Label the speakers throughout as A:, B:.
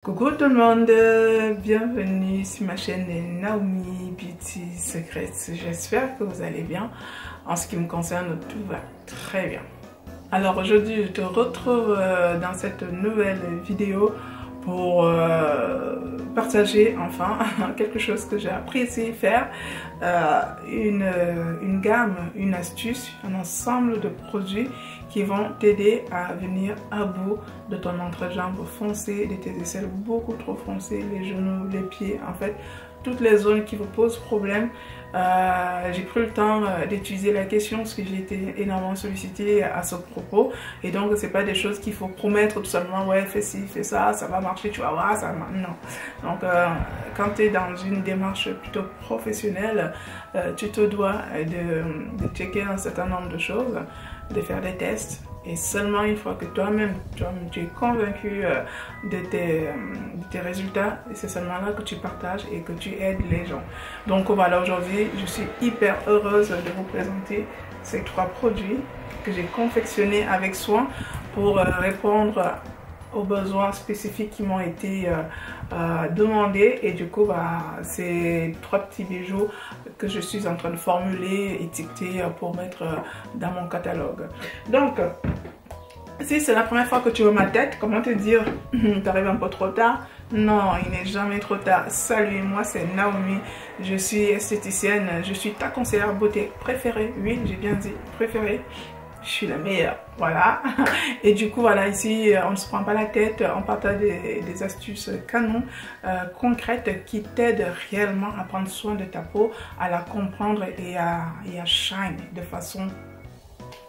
A: Coucou tout le monde, bienvenue sur ma chaîne Naomi Beauty Secrets. J'espère que vous allez bien. En ce qui me concerne, tout va très bien. Alors aujourd'hui, je te retrouve dans cette nouvelle vidéo pour partager enfin quelque chose que j'ai apprécié faire, une gamme, une astuce, un ensemble de produits qui vont t'aider à venir à bout de ton entrejambe foncé, de tes aisselles beaucoup trop foncées, les genoux, les pieds, en fait toutes les zones qui vous posent problème. J'ai pris le temps d'étudier la question parce que j'ai été énormément sollicitée à ce propos, et donc c'est pas des choses qu'il faut promettre tout simplement, ouais fais ci, fais ça, ça va marcher, tu vas voir, ça va, non. Donc quand tu es dans une démarche plutôt professionnelle, tu te dois de checker un certain nombre de choses, de faire des tests, et seulement une fois que toi-même tu es convaincu de tes résultats, et c'est seulement là que tu partages et que tu aides les gens. Donc voilà, aujourd'hui je suis hyper heureuse de vous présenter ces 3 produits que j'ai confectionnés avec soin pour répondre aux besoins spécifiques qui m'ont été demandés, et du coup c'est 3 petits bijoux que je suis en train de formuler, étiqueter pour mettre dans mon catalogue. Donc si c'est la première fois que tu vois ma tête, comment te dire, t'arrives un peu trop tard? Non, il n'est jamais trop tard. Salut, moi c'est Naomi, je suis esthéticienne, je suis ta conseillère beauté préférée. Oui, j'ai bien dit préférée. Je suis la meilleure, voilà. Et du coup, voilà, ici, on ne se prend pas la tête, on partage des astuces canon, concrètes, qui t'aident réellement à prendre soin de ta peau, à la comprendre et à shine de façon,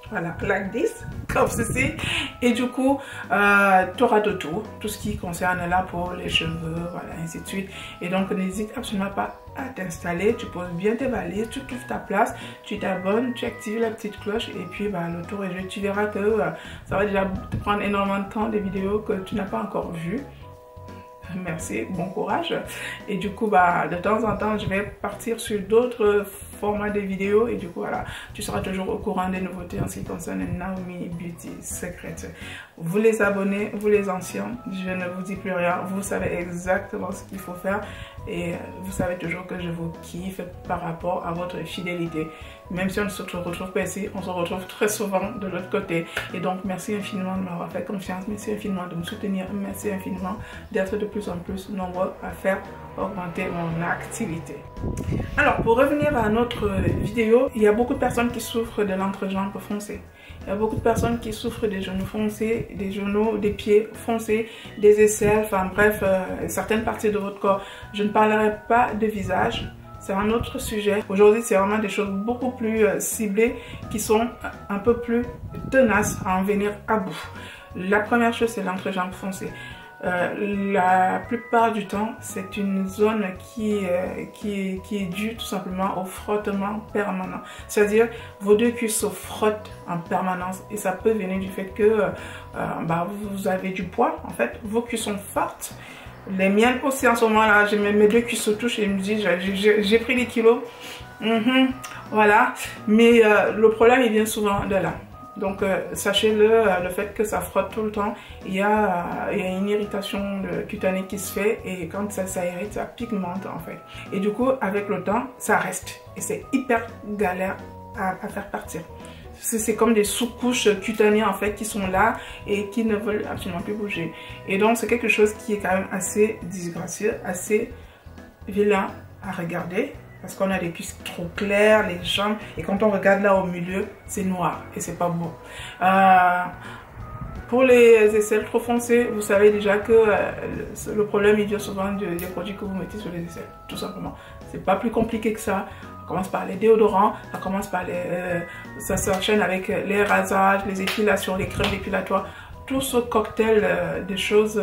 A: voilà, like this, comme ceci. Et du coup, tu auras de tout ce qui concerne la peau, les cheveux, voilà, ainsi de suite. Et donc, n'hésite absolument pas à t'installer, tu poses bien tes valises, tu trouves ta place, tu t'abonnes, tu actives la petite cloche, et puis le tour est joué. Tu verras que ça va déjà te prendre énormément de temps, des vidéos que tu n'as pas encore vues. Merci, bon courage. Et du coup, de temps en temps, je vais partir sur d'autres formats de vidéos, et du coup, voilà, tu seras toujours au courant des nouveautés en ce qui concerne Naomi Beauty Secrets. Vous les abonnés, vous les anciens, je ne vous dis plus rien, vous savez exactement ce qu'il faut faire, et vous savez toujours que je vous kiffe par rapport à votre fidélité. Même si on ne se retrouve pas ici, on se retrouve très souvent de l'autre côté. Et donc, merci infiniment de m'avoir fait confiance, merci infiniment de me soutenir, merci infiniment d'être de plus en plus nombreux à faire augmenter mon activité. Alors, pour revenir à notre vidéo, il y a beaucoup de personnes qui souffrent de l'entrejambe foncée. Il y a beaucoup de personnes qui souffrent des genoux foncés, des genoux, des pieds foncés, des aisselles, enfin bref, certaines parties de votre corps. Je ne parlerai pas de visage. C'est un autre sujet. Aujourd'hui, c'est vraiment des choses beaucoup plus ciblées, qui sont un peu plus tenaces à en venir à bout. La première chose, c'est l'entrejambe foncée. La plupart du temps, c'est une zone qui est due tout simplement au frottement permanent. C'est-à-dire, vos deux cuisses se frottent en permanence, et ça peut venir du fait que vous avez du poids. En fait, vos cuisses sont fortes. Les miennes aussi, en ce moment-là, mes deux cuisses se touchent et je me dis, j'ai pris des kilos. Voilà. Mais le problème, il vient souvent de là. Donc, sachez-le, le fait que ça frotte tout le temps, il y a une irritation cutanée qui se fait, et quand ça irrite, ça pigmente en fait. Et du coup, avec le temps, ça reste. Et c'est hyper galère à faire partir. C'est comme des sous-couches cutanées en fait qui sont là et qui ne veulent absolument plus bouger. Et donc c'est quelque chose qui est quand même assez disgracieux, assez vilain à regarder, parce qu'on a des cuisses trop claires, les jambes, et quand on regarde là au milieu, c'est noir et c'est pas beau. Pour les aisselles trop foncées, vous savez déjà que le problème il vient souvent des produits que vous mettez sur les aisselles, tout simplement. C'est pas plus compliqué que ça. Ça commence par les déodorants, ça commence par ça s'enchaîne avec les rasages, les épilations, les crèmes dépilatoires. Tout ce cocktail de choses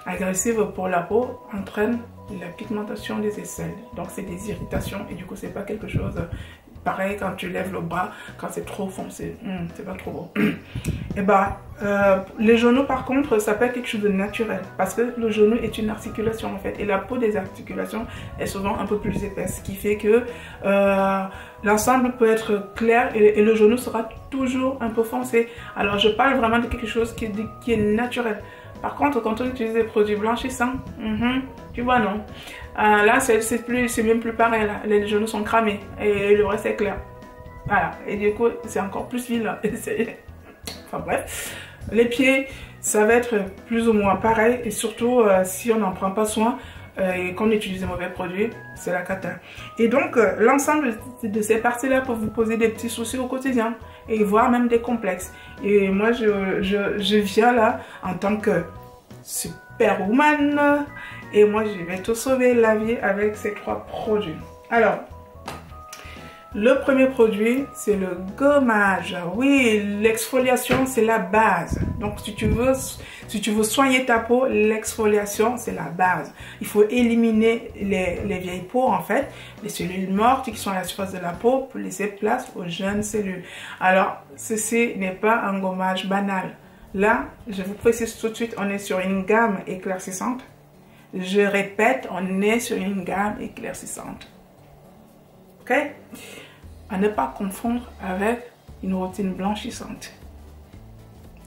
A: agressives pour la peau entraîne la pigmentation des aisselles. Donc c'est des irritations, et du coup c'est pas quelque chose pareil quand tu lèves le bras, quand c'est trop foncé, c'est pas trop beau. Et les genoux par contre, ça peut être quelque chose de naturel, parce que le genou est une articulation en fait, et la peau des articulations est souvent un peu plus épaisse, ce qui fait que l'ensemble peut être clair, et le genou sera toujours un peu foncé. Alors je parle vraiment de quelque chose qui est naturel. Par contre, quand on utilise des produits blanchissants, tu vois, non. Là, c'est même plus pareil. Là. Les genoux sont cramés et le reste est clair. Voilà. Et du coup, c'est encore plus vilain. Enfin bref. Les pieds, ça va être plus ou moins pareil. Et surtout, si on n'en prend pas soin et qu'on utilise de mauvais produits, c'est la cata. Et donc, l'ensemble de ces parties-là peuvent vous poser des petits soucis au quotidien. Et voire même des complexes. Et moi, je viens là en tant que superwoman. Et moi, je vais te sauver la vie avec ces 3 produits. Alors, le premier produit, c'est le gommage. Oui, l'exfoliation, c'est la base. Donc, si tu veux soigner ta peau, l'exfoliation, c'est la base. Il faut éliminer les vieilles peaux, en fait, les cellules mortes qui sont à la surface de la peau pour laisser place aux jeunes cellules. Alors, ceci n'est pas un gommage banal. Là, je vous précise tout de suite, on est sur une gamme éclaircissante. Je répète, on est sur une gamme éclaircissante. Ok? À ne pas confondre avec une routine blanchissante.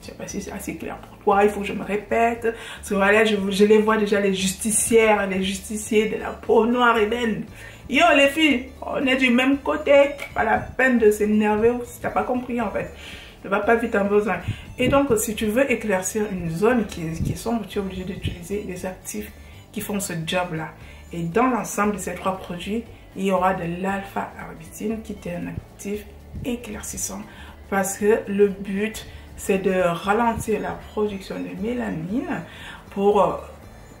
A: Je ne sais pas si c'est assez clair pour toi, il faut que je me répète. Parce que voilà, je les vois déjà, les justicières, les justiciers de la peau noire ébène. Yo les filles, on est du même côté. Pas la peine de s'énerver si tu n'as pas compris en fait. Ne va pas vite en besoin. Et donc, si tu veux éclaircir une zone qui est sombre, tu es obligé d'utiliser des actifs qui font ce job-là. Et dans l'ensemble de ces 3 produits, il y aura de l'alpha-arbutinine qui est un actif éclaircissant. Parce que le but, c'est de ralentir la production de mélanine pour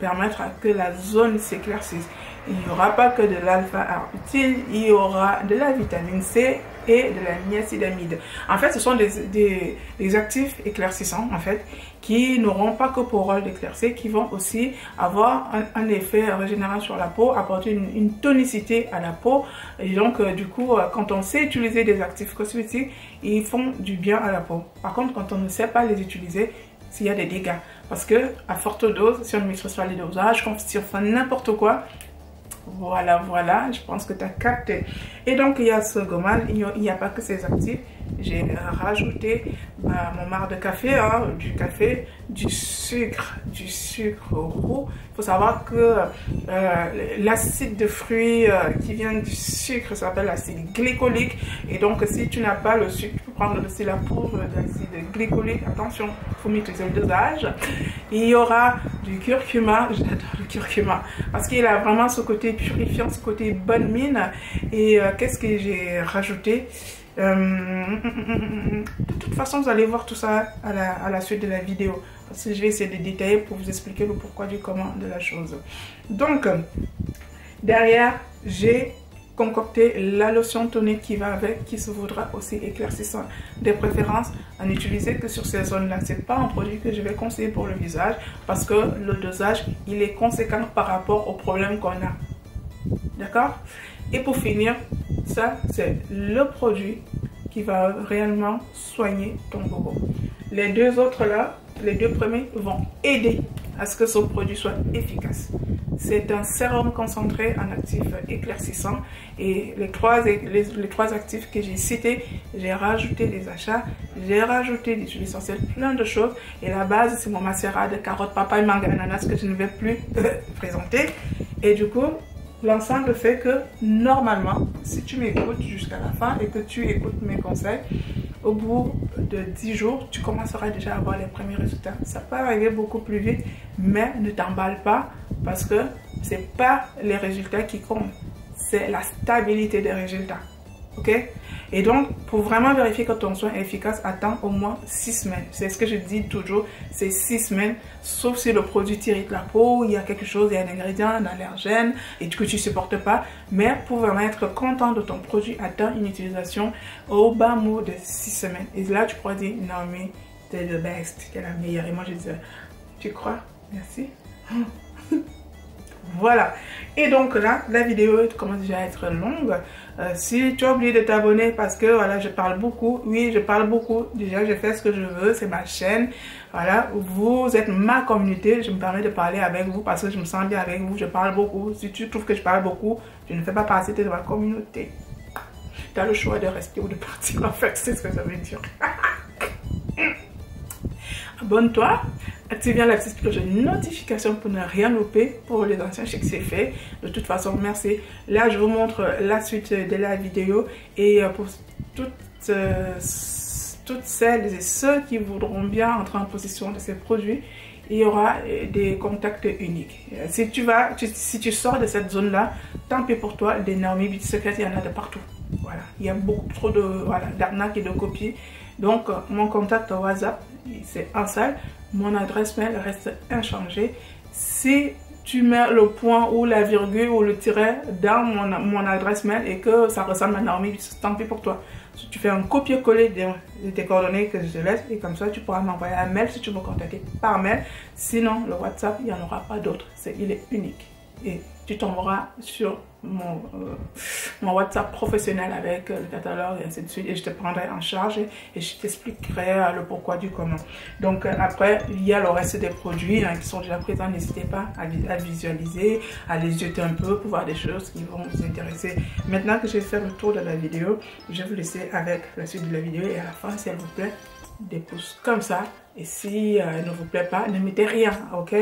A: permettre à que la zone s'éclaircisse. Il n'y aura pas que de l'alpha-arbutinine, il y aura de la vitamine C et de la niacinamide. En fait, ce sont des actifs éclaircissants, en fait, qui n'auront pas que pour rôle d'éclaircir, qui vont aussi avoir un effet régénérant sur la peau, apporter une tonicité à la peau. Et donc, du coup, quand on sait utiliser des actifs cosmétiques, ils font du bien à la peau. Par contre, quand on ne sait pas les utiliser, s'il y a des dégâts. Parce que à forte dose, si on ne maîtrise pas les dosages, quand on fait n'importe quoi, voilà, je pense que tu as capté. Et donc, il y a ce gommage, il n'y a pas que ces actifs. J'ai rajouté mon marc de café, du sucre roux. Il faut savoir que l'acide de fruits qui vient du sucre s'appelle l'acide glycolique. Et donc, si tu n'as pas le sucre, tu peux prendre aussi la poudre d'acide glycolique. Attention, il faut maîtriser le dosage. Il y aura du curcuma. J'adore le curcuma parce qu'il a vraiment ce côté purifiant, ce côté bonne mine. Et qu'est-ce que j'ai rajouté? De toute façon, vous allez voir tout ça à la suite de la vidéo. Parce que je vais essayer de détailler pour vous expliquer le pourquoi du comment de la chose. Donc, derrière, j'ai concocté la lotion tonique qui va avec, qui se voudra aussi éclaircissant. De préférence, à n'utiliser que sur ces zones-là. Ce n'est pas un produit que je vais conseiller pour le visage parce que le dosage, il est conséquent par rapport aux problèmes qu'on a. D'accord? Et pour finir, ça, c'est le produit qui va réellement soigner ton bobo. Les 2 autres là, les 2 premiers vont aider à ce que ce produit soit efficace. C'est un sérum concentré en actifs éclaircissants et les trois actifs que j'ai cités, j'ai rajouté des achats, j'ai rajouté des huiles essentielles, plein de choses. Et la base, c'est mon macérat de carottes, papaye, mangue, ananas que je ne vais plus présenter. Et du coup, l'ensemble fait que normalement, si tu m'écoutes jusqu'à la fin et que tu écoutes mes conseils, au bout de 10 jours, tu commenceras déjà à avoir les premiers résultats. Ça peut arriver beaucoup plus vite, mais ne t'emballe pas parce que ce n'est pas les résultats qui comptent, c'est la stabilité des résultats. Ok? Et donc, pour vraiment vérifier que ton soin est efficace, attends au moins 6 semaines. C'est ce que je dis toujours, c'est 6 semaines, sauf si le produit t'irrite la peau, il y a quelque chose, il y a un ingrédient, un allergène, et que tu ne supportes pas. Mais pour vraiment être content de ton produit, attends une utilisation au bas mot de 6 semaines. Et là, tu pourras dire, non mais, t'es the best, t'es la meilleure. Et moi, je dis, tu crois? Merci. Voilà. Et donc là, la vidéo commence déjà à être longue. Si tu as oublié de t'abonner parce que voilà, je parle beaucoup. Oui, je parle beaucoup. Déjà, je fais ce que je veux. C'est ma chaîne. Voilà, vous êtes ma communauté. Je me permets de parler avec vous parce que je me sens bien avec vous. Je parle beaucoup. Si tu trouves que je parle beaucoup, je ne fais pas partie de ma communauté. Tu as le choix de rester ou de partir. En fait, c'est ce que ça veut dire. abonne-toi, active bien la petite cloche de notification pour ne rien louper pour les anciens, je sais que c'est fait. De toute façon, merci. Là, je vous montre la suite de la vidéo et pour toutes celles et ceux qui voudront bien entrer en possession de ces produits, il y aura des contacts uniques. Si tu sors de cette zone-là, tant pis pour toi, des Naomi Beauty Secret, il y en a de partout. Voilà, il y a beaucoup trop de d'arnaques et de copies. Donc, mon contact WhatsApp, c'est un seul. Mon adresse mail reste inchangée. Si tu mets le point ou la virgule ou le tiret dans mon adresse mail et que ça ressemble à Naomi, tant pis pour toi. Si tu fais un copier-coller de tes coordonnées que je te laisse et comme ça, tu pourras m'envoyer un mail si tu veux me contacter par mail. Sinon, le WhatsApp, il n'y en aura pas d'autre. Il est unique. Et tu tomberas sur mon WhatsApp professionnel avec le catalogue et ainsi de suite. Et je te prendrai en charge et je t'expliquerai le pourquoi du comment. Donc après, il y a le reste des produits qui sont déjà présents. N'hésitez pas à visualiser, à les jeter un peu pour voir des choses qui vont vous intéresser. Maintenant que j'ai fait le tour de la vidéo, je vais vous laisser avec la suite de la vidéo. Et à la fin, si elle vous plaît, des pouces comme ça. Et si elle ne vous plaît pas, ne mettez rien, ok?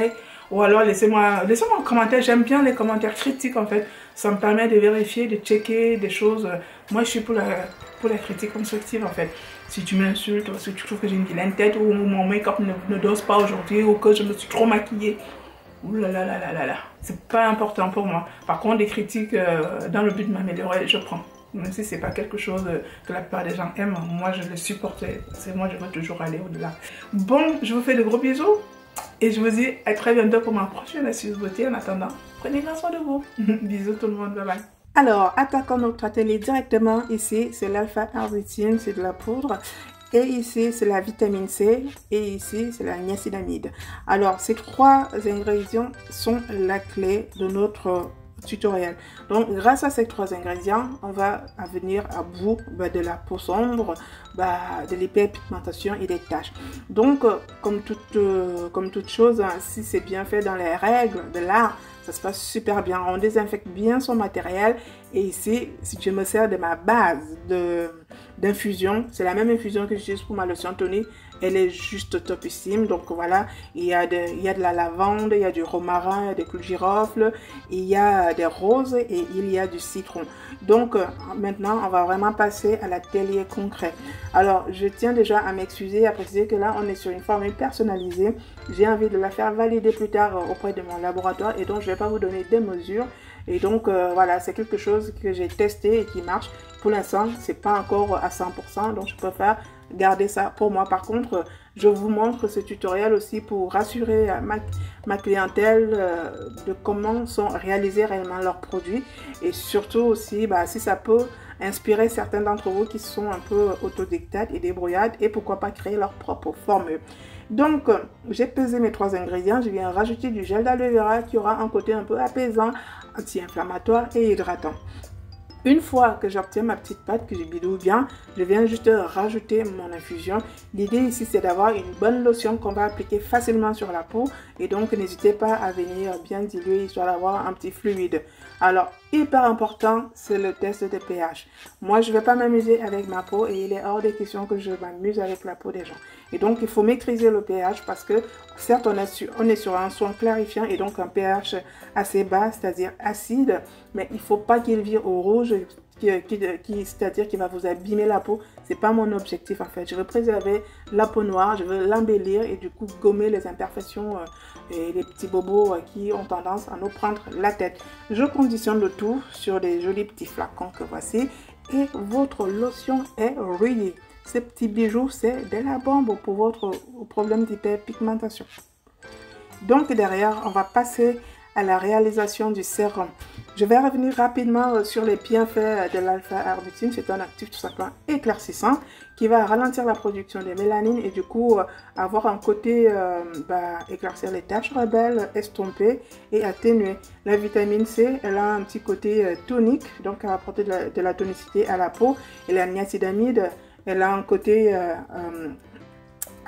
A: Ou alors laissez-moi un commentaire. J'aime bien les commentaires critiques en fait. Ça me permet de vérifier, de checker des choses. Moi je suis pour la critique constructive en fait. Si tu m'insultes, ou si tu trouves que j'ai une vilaine tête, ou mon make-up ne dose pas aujourd'hui, ou que je me suis trop maquillée, oulalalala, c'est pas important pour moi. Par contre, des critiques dans le but de m'améliorer, je prends. Même si c'est pas quelque chose que la plupart des gens aiment, moi je le supporte. C'est moi, je veux toujours aller au-delà. Bon, je vous fais de gros bisous et je vous dis à très bientôt pour ma prochaine astuce beauté. En attendant, prenez bien soin de vous. Bisous tout le monde, bye bye. Alors, attaquons notre atelier directement. Ici, c'est l'alpha-arbutinine, c'est de la poudre. Et ici, c'est la vitamine C. Et ici, c'est la niacinamide. Alors, ces trois ingrédients sont la clé de notre tutoriel. Donc grâce à ces trois ingrédients, on va venir à bout de la peau sombre, de l'hyperpigmentation et des taches. Donc comme toute chose, si c'est bien fait dans les règles de l'art, ça se passe super bien. On désinfecte bien son matériel. Et ici, si je me sers de ma base d'infusion, c'est la même infusion que j'utilise pour ma lotion tonique. Elle est juste topissime. Donc voilà, il y a de la lavande, il y a du romarin, il y a des clous de girofle, il y a des roses et il y a du citron. Donc maintenant, on va vraiment passer à l'atelier concret. Alors, je tiens déjà à m'excuser et à préciser que là, on est sur une formule personnalisée. J'ai envie de la faire valider plus tard auprès de mon laboratoire et donc je ne vais pas vous donner des mesures. Et donc voilà, c'est quelque chose que j'ai testé et qui marche. Pour l'instant, c'est pas encore à 100%, donc je préfère garder ça pour moi. Par contre, je vous montre ce tutoriel aussi pour rassurer ma clientèle de comment sont réalisés réellement leurs produits. Et surtout aussi, si ça peut inspirer certains d'entre vous qui sont un peu autodidactes et débrouillards et pourquoi pas créer leur propre formule. Donc, j'ai pesé mes trois ingrédients. Je viens rajouter du gel d'aloe vera qui aura un côté un peu apaisant, anti-inflammatoire et hydratant. Une fois que j'obtiens ma petite pâte que je bidouille bien, je viens juste rajouter mon infusion. L'idée ici, c'est d'avoir une bonne lotion qu'on va appliquer facilement sur la peau. Et donc, n'hésitez pas à venir bien diluer, histoire d'avoir un petit fluide. Alors, hyper important, c'est le test de pH. Moi, je ne vais pas m'amuser avec ma peau et il est hors des questions que je m'amuse avec la peau des gens. Et donc, il faut maîtriser le pH parce que, certes, on est sur un soin clarifiant et donc un pH assez bas, c'est-à-dire acide, mais il ne faut pas qu'il vire au rouge, c'est-à-dire qu'il va vous abîmer la peau. C'est pas mon objectif en fait. Je veux préserver la peau noire, je veux l'embellir et du coup gommer les imperfections et les petits bobos qui ont tendance à nous prendre la tête. Je conditionne le tout sur des jolis petits flacons que voici et votre lotion est ready. Ces petits bijoux, c'est de la bombe pour votre problème d'hyperpigmentation. Donc derrière, on va passer à la réalisation du sérum. Je vais revenir rapidement sur les bienfaits de l'alpha-arbutinine. C'est un actif tout simplement éclaircissant qui va ralentir la production de mélanine et du coup avoir un côté éclaircir les taches rebelles, estomper et atténuer. La vitamine C, elle a un petit côté tonique, donc elle va apporter de la tonicité à la peau. Et la niacinamide, elle a un côté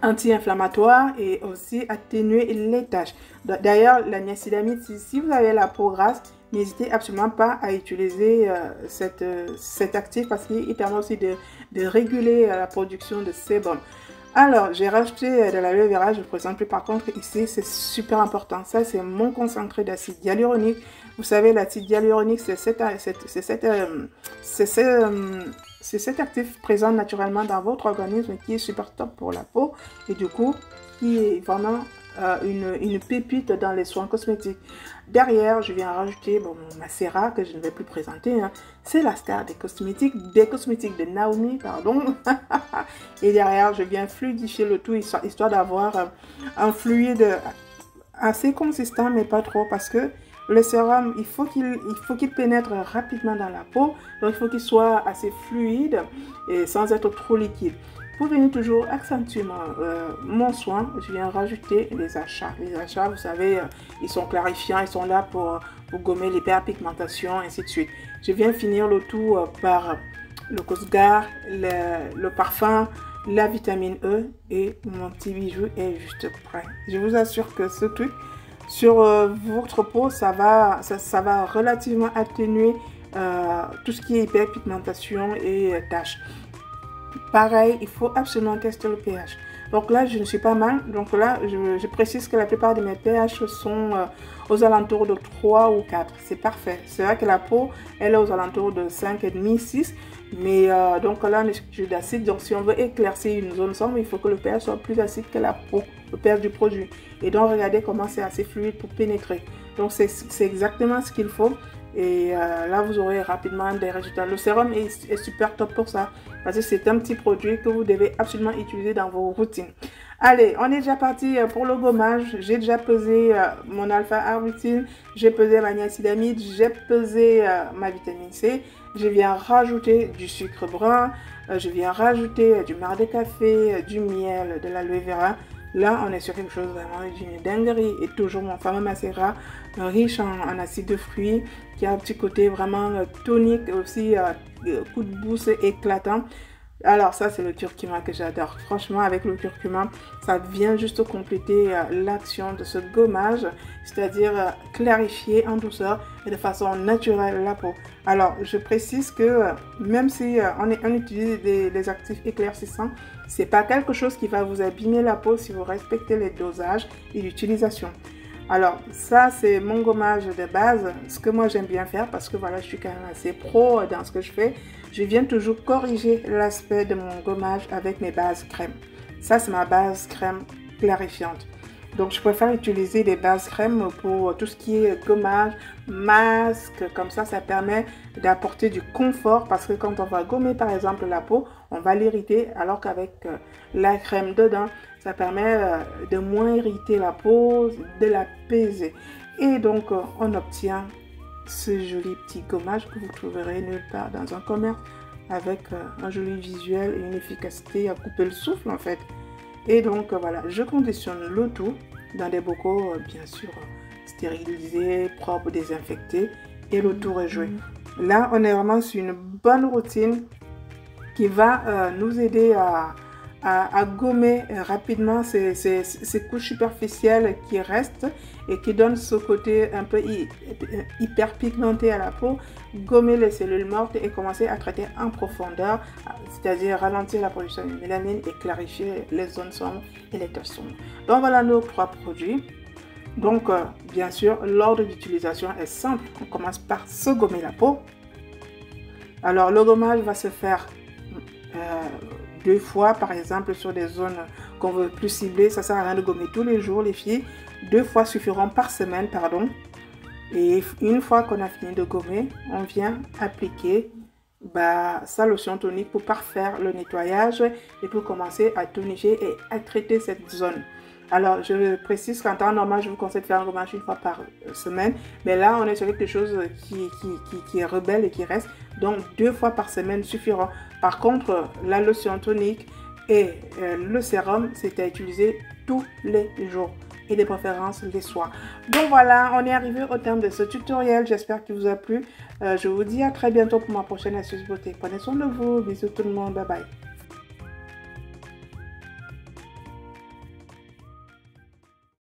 A: anti-inflammatoire et aussi atténuer les taches. D'ailleurs, la niacinamide, si vous avez la peau grasse, n'hésitez absolument pas à utiliser cet actif parce qu'il permet aussi de réguler la production de sébum. Alors, j'ai rajouté de l'aloe vera, je ne présente plus par contre ici, c'est super important. Ça, c'est mon concentré d'acide hyaluronique. Vous savez, l'acide hyaluronique, c'est cet actif présent naturellement dans votre organisme qui est super top pour la peau et du coup, qui est vraiment une pépite dans les soins cosmétiques. Derrière, je viens rajouter mon macérat que je ne vais plus présenter. Hein. C'est la star des cosmétiques de Naomi, pardon. Et derrière, je viens fluidifier le tout histoire d'avoir un fluide assez consistant, mais pas trop, parce que le sérum, il faut qu'il pénètre rapidement dans la peau. Donc, il faut qu'il soit assez fluide et sans être trop liquide. Pour venir toujours accentuer mon soin, je viens rajouter les achats. Les achats, vous savez, ils sont clarifiants, ils sont là pour gommer l'hyperpigmentation, ainsi de suite. Je viens finir le tout par le Cosgar, le parfum, la vitamine E et mon petit bijou est juste prêt. Je vous assure que ce truc, sur votre peau, ça va relativement atténuer tout ce qui est hyperpigmentation et taches. Pareil, il faut absolument tester le pH. Donc là, je ne suis pas mal. Donc là, je précise que la plupart de mes pH sont aux alentours de 3 ou 4. C'est parfait. C'est vrai que la peau, elle est aux alentours de 5,5, 6. Mais donc là, on est sur d'acide. Donc si on veut éclaircir une zone sombre, il faut que le pH soit plus acide que la peau, le pH du produit. Et donc, regardez comment c'est assez fluide pour pénétrer. Donc c'est exactement ce qu'il faut. Et là, vous aurez rapidement des résultats. Le sérum est super top pour ça. Parce que c'est un petit produit que vous devez absolument utiliser dans vos routines. Allez, on est déjà parti pour le gommage. J'ai déjà pesé mon alpha-arbutin. J'ai pesé ma niacinamide. J'ai pesé ma vitamine C. Je viens rajouter du sucre brun. Je viens rajouter du marc de café, du miel, de l'aloe vera. Là, on est sur quelque chose vraiment d'une dinguerie. Et toujours mon fameux macérat, riche en acide de fruits, qui a un petit côté vraiment tonique, aussi coup de boost éclatant. Alors ça, c'est le curcuma que j'adore. Franchement, avec le curcuma, ça vient juste compléter l'action de ce gommage, c'est-à-dire clarifier en douceur et de façon naturelle la peau. Alors, je précise que même si on utilise des actifs éclaircissants, c'est pas quelque chose qui va vous abîmer la peau si vous respectez les dosages et l'utilisation. Alors, ça, c'est mon gommage de base. Ce que moi, j'aime bien faire, parce que voilà, je suis quand même assez pro dans ce que je fais. Je viens toujours corriger l'aspect de mon gommage avec mes bases crème. Ça, c'est ma base crème clarifiante. Donc, je préfère utiliser des bases crème pour tout ce qui est gommage, masque. Comme ça permet d'apporter du confort parce que quand on va gommer, par exemple, la peau, on va l'irriter. Alors qu'avec la crème dedans, ça permet de moins irriter la peau, de l'apaiser. Et donc, on obtient ce joli petit gommage que vous trouverez nulle part dans un commerce avec un joli visuel et une efficacité à couper le souffle en fait. Et donc voilà, je conditionne le tout dans des bocaux bien sûr stérilisés, propres, désinfectés et le tour est joué. Là, on est vraiment sur une bonne routine qui va nous aider à gommer rapidement ces couches superficielles qui restent et qui donnent ce côté un peu hyper pigmenté à la peau, gommer les cellules mortes et commencer à traiter en profondeur, c'est-à-dire ralentir la production de mélanine et clarifier les zones sombres et les taches sombres. Donc voilà nos 3 produits. Donc bien sûr, l'ordre d'utilisation est simple. On commence par se gommer la peau. Alors le gommage va se faire 2 fois par exemple sur des zones qu'on veut plus cibler. Ça sert à rien de gommer tous les jours les filles. 2 fois suffiront par semaine, pardon. Et une fois qu'on a fini de gommer, on vient appliquer sa lotion tonique pour parfaire le nettoyage et pour commencer à tonifier et à traiter cette zone. Alors, je précise qu'en temps normal, je vous conseille de faire un gommage 1 fois par semaine. Mais là, on est sur quelque chose qui est rebelle et qui reste. Donc, 2 fois par semaine suffiront. Par contre, la lotion tonique et le sérum, c'est à utiliser tous les jours. Et de préférence les soirs. Donc voilà, on est arrivé au terme de ce tutoriel. J'espère qu'il vous a plu. Je vous dis à très bientôt pour ma prochaine astuce beauté. Prenez soin de vous. Bisous tout le monde. Bye bye.